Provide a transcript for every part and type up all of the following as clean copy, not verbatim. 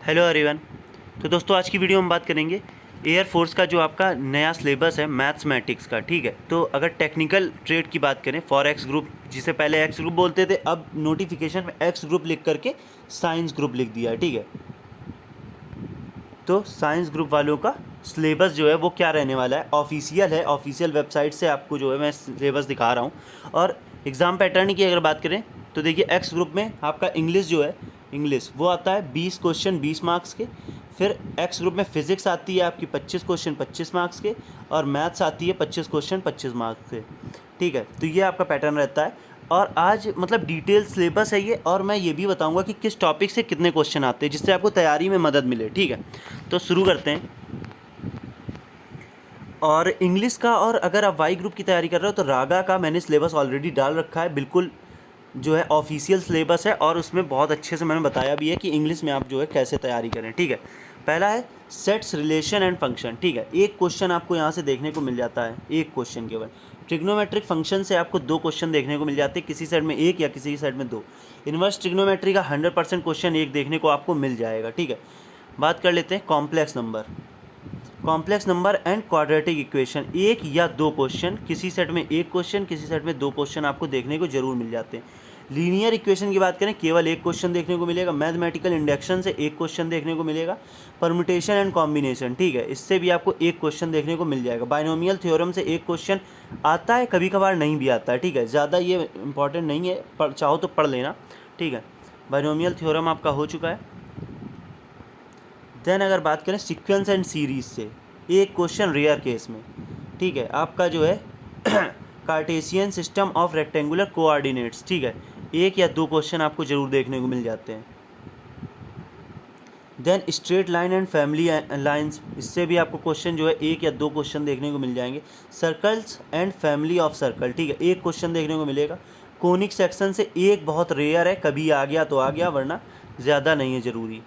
Hello everyone. तो दोस्तों आज की वीडियो में बात करेंगे एयरफोर्स का जो आपका नया सिलेबस है मैथमेटिक्स का। ठीक है, तो अगर टेक्निकल ट्रेड की बात करें फॉर एक्स ग्रुप, जिसे पहले एक्स ग्रुप बोलते थे, अब नोटिफिकेशन में एक्स ग्रुप लिख करके साइंस ग्रुप लिख दिया है। ठीक है, तो साइंस ग्रुप वालों का सिलेबस जो है वो क्या रहने वाला है, ऑफिशियल है, ऑफिशियल वेबसाइट से आपको जो है मैं सिलेबस दिखा रहा हूँ। और एग्ज़ाम पैटर्न की अगर बात करें तो देखिए एक्स ग्रुप में आपका इंग्लिश जो है, इंग्लिश वो आता है 20 क्वेश्चन 20 मार्क्स के। फिर एक्स ग्रुप में फिज़िक्स आती है आपकी 25 क्वेश्चन 25 मार्क्स के, और मैथ्स आती है 25 क्वेश्चन 25 मार्क्स के। ठीक है, तो ये आपका पैटर्न रहता है। और आज मतलब डिटेल सिलेबस है ये, और मैं ये भी बताऊंगा कि किस टॉपिक से कितने क्वेश्चन आते हैं, जिससे आपको तैयारी में मदद मिले। ठीक है, तो शुरू करते हैं। और इंग्लिश का, और अगर आप वाई ग्रुप की तैयारी कर रहे हो तो रागा का मैंने सिलेबस ऑलरेडी डाल रखा है, बिल्कुल जो है ऑफिशियल सिलेबस है, और उसमें बहुत अच्छे से मैंने बताया भी है कि इंग्लिश में आप जो है कैसे तैयारी करें। ठीक है, पहला है सेट्स रिलेशन एंड फंक्शन। ठीक है, एक क्वेश्चन आपको यहाँ से देखने को मिल जाता है, एक क्वेश्चन केवल। ट्रिग्नोमेट्रिक फंक्शन से आपको 2 क्वेश्चन देखने को मिल जाते हैं, किसी सेट में 1 या किसी सेट में 2। इन्वर्स ट्रिग्नोमेट्री का 100% क्वेश्चन एक देखने को आपको मिल जाएगा। ठीक है, बात कर लेते हैं complex number. Complex number and quadratic equation, 1 या 2 क्वेश्चन, किसी सेट में 1 क्वेश्चन, किसी सेट में 2 क्वेश्चन आपको देखने को जरूर मिल जाते हैं। लीनियर इक्वेशन की बात करें, केवल 1 क्वेश्चन देखने को मिलेगा। मैथमेटिकल इंडक्शन से 1 क्वेश्चन देखने को मिलेगा। परम्यूटेशन एंड कॉम्बिनेशन, ठीक है, इससे भी आपको 1 क्वेश्चन देखने को मिल जाएगा। बाइनोमियल थ्योरम से 1 क्वेश्चन आता है, कभी कभार नहीं भी आता है। ठीक है, ज़्यादा ये इंपॉर्टेंट नहीं है, चाहो तो पढ़ लेना। ठीक है, बाइनोमियल थ्योरम आपका हो चुका है। देन अगर बात करें सीक्वेंस एंड सीरीज से, 1 क्वेश्चन रेयर केस में। ठीक है, आपका जो है Cartesian system of rectangular coordinates. ठीक है, 1 या 2 क्वेश्चन आपको जरूर देखने को मिल जाते हैं। Then straight line and family lines, इससे भी आपको क्वेश्चन जो है 1 या 2 क्वेश्चन देखने को मिल जाएंगे। Circles and family of circle, ठीक है, 1 क्वेश्चन देखने को मिलेगा। कोनिक सेक्शन से 1 बहुत रेयर है, कभी आ गया तो आ गया, वरना ज़्यादा नहीं है ज़रूरी।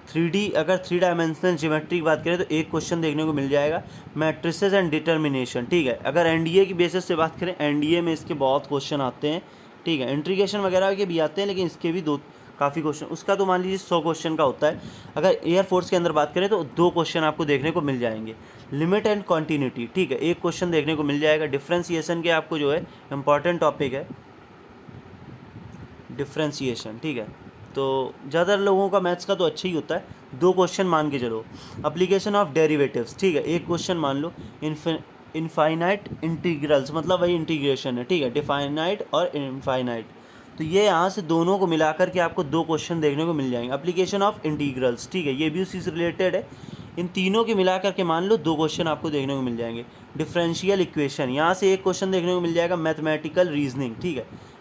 3D, अगर 3 डायमेंशनल ज्योमेट्री की बात करें तो 1 क्वेश्चन देखने को मिल जाएगा। मैट्रिसेस एंड डिटर्मिनेशन, ठीक है, अगर एनडीए की बेसिस से बात करें, एनडीए में इसके बहुत क्वेश्चन आते हैं। ठीक है, इंटीग्रेशन वगैरह के भी आते हैं, लेकिन इसके भी काफ़ी क्वेश्चन, उसका तो मान लीजिए 100 क्वेश्चन का होता है। अगर एयरफोर्स के अंदर बात करें तो 2 क्वेश्चन आपको देखने को मिल जाएंगे। लिमिट एंड कॉन्टीन्यूटी, ठीक है, 1 क्वेश्चन देखने को मिल जाएगा। डिफ्रेंसिएशन के आपको जो है इंपॉर्टेंट टॉपिक है डिफ्रेंसिएशन। ठीक है, तो ज़्यादातर लोगों का मैथ्स का तो अच्छा ही होता है, 2 क्वेश्चन मान के चलो। अप्लीकेशन ऑफ डेरिवेटिव्स, ठीक है, 1 क्वेश्चन मान लो। इनफाइनाइट इंटीग्रल्स, मतलब वही इंटीग्रेशन है। ठीक है, डिफाइनाइट और इनफाइनाइट, तो ये यहाँ से दोनों को मिलाकर के आपको 2 क्वेश्चन देखने को मिल जाएंगे। अप्लीकेशन ऑफ इंटीग्रल्स, ठीक है, ये भी उसी से रिलेटेड है। इन तीनों के मिलाकर के मान लो 2 क्वेश्चन आपको देखने को मिल जाएंगे। डिफरेंशियल इक्वेशन, यहाँ से 1 क्वेश्चन देखने को मिल जाएगा। मैथमेटिकल रीजनिंग, ठीक है,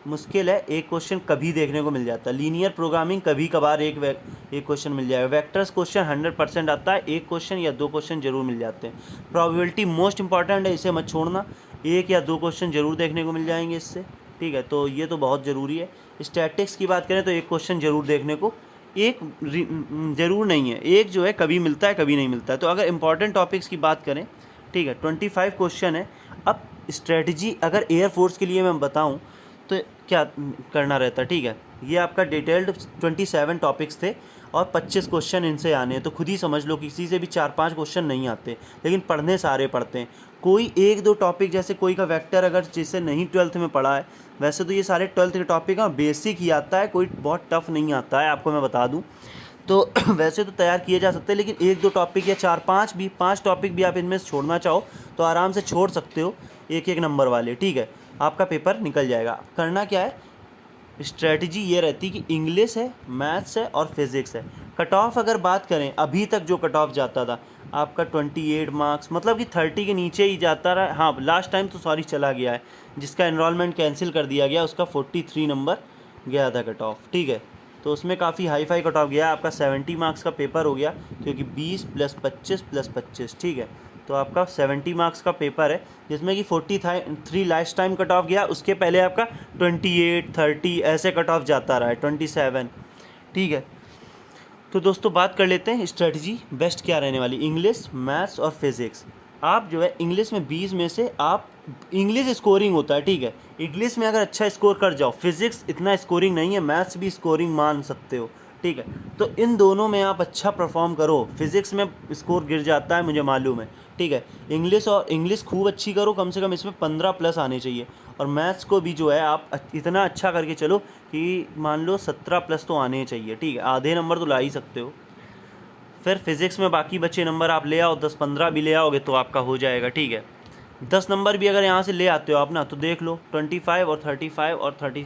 मुश्किल है, 1 क्वेश्चन कभी देखने को मिल जाता है। लीनियर प्रोग्रामिंग कभी कभार एक क्वेश्चन मिल जाएगा। वेक्टर्स क्वेश्चन 100% आता है, 1 क्वेश्चन या 2 क्वेश्चन जरूर मिल जाते हैं। प्रोबेबिलिटी मोस्ट इंपॉर्टेंट है, इसे मत छोड़ना, 1 या 2 क्वेश्चन जरूर देखने को मिल जाएंगे इससे। ठीक है, तो ये तो बहुत ज़रूरी है। स्टैटिक्स की बात करें तो 1 क्वेश्चन जरूर देखने को, एक ज़रूर नहीं है, एक जो है कभी मिलता है कभी नहीं मिलता है। तो अगर इंपॉर्टेंट टॉपिक्स की बात करें, ठीक है, 25 क्वेश्चन है। अब स्ट्रेटजी अगर एयरफोर्स के लिए मैं बताऊं तो क्या करना रहता है। ठीक है, ये आपका डिटेल्ड 27 टॉपिक्स थे, और 25 क्वेश्चन इनसे आने हैं। तो खुद ही समझ लो किसी से भी 4-5 क्वेश्चन नहीं आते, लेकिन पढ़ने सारे पढ़ते हैं। कोई 1-2 टॉपिक, जैसे कोई का वेक्टर अगर जिसे नहीं 12th में पढ़ा है, वैसे तो ये सारे 12th के टॉपिक हैं, बेसिक ही आता है, कोई बहुत टफ नहीं आता है, आपको मैं बता दूं तो वैसे तो तैयार किए जा सकते हैं, लेकिन 1-2 टॉपिक या 4-5 भी, 5 टॉपिक भी आप इनमें से छोड़ना चाहो तो आराम से छोड़ सकते हो, 1-1 नंबर वाले। ठीक है, आपका पेपर निकल जाएगा। करना क्या है, स्ट्रेटजी ये रहती कि इंग्लिश है, मैथ्स है और फिज़िक्स है। कट ऑफ अगर बात करें, अभी तक जो कट ऑफ जाता था आपका 28 मार्क्स, मतलब कि 30 के नीचे ही जाता रहा। हाँ, लास्ट टाइम तो सॉरी चला गया है, जिसका एनरोलमेंट कैंसिल कर दिया गया, उसका 43 नंबर गया था कट ऑफ। ठीक है, तो उसमें काफ़ी हाई फाई कट ऑफ गया। आपका 70 मार्क्स का पेपर हो गया, क्योंकि 20 + 25 + 25, ठीक है, तो आपका 70 मार्क्स का पेपर है, जिसमें कि 43 लास्ट टाइम कट ऑफ गया। उसके पहले आपका 28, 30 ऐसे कट ऑफ जाता रहा है, 27। ठीक है, तो दोस्तों बात कर लेते हैं स्ट्रेटजी बेस्ट क्या रहने वाली। इंग्लिश, मैथ्स और फिज़िक्स। आप जो है इंग्लिश में 20 में से आप, इंग्लिश स्कोरिंग होता है। ठीक है, इंग्लिश में अगर अच्छा स्कोर कर जाओ, फिज़िक्स इतना स्कोरिंग नहीं है, मैथ्स भी स्कोरिंग मान सकते हो। ठीक है। तो इन दोनों में आप अच्छा परफॉर्म करो। फिज़िक्स में स्कोर गिर जाता है, मुझे मालूम है, ठीक है। इंग्लिश खूब अच्छी करो, कम से कम इसमें 15 प्लस आने चाहिए। और मैथ्स को भी जो है आप इतना अच्छा करके चलो कि मान लो 17 प्लस तो आने चाहिए, ठीक है। आधे नंबर तो ला ही सकते हो। फिर फिज़िक्स में बाकी बचे नंबर आप ले आओ, 10-15 भी ले आओगे तो आपका हो जाएगा, ठीक है। 10 नंबर भी अगर यहाँ से ले आते हो आप ना, तो देख लो 25 और 35 और 35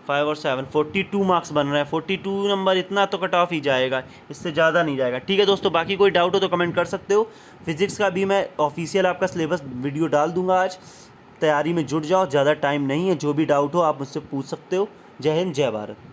और 7 42 मार्क्स बन रहा है। 42 नंबर इतना तो कट ऑफ ही जाएगा, इससे ज़्यादा नहीं जाएगा, ठीक है दोस्तों। बाकी कोई डाउट हो तो कमेंट कर सकते हो। फिज़िक्स का भी मैं ऑफिशियल आपका सिलेबस वीडियो डाल दूंगा आज। तैयारी में जुट जाओ, ज़्यादा टाइम नहीं है। जो भी डाउट हो आप मुझसे पूछ सकते हो। जय हिंद, जय भारत।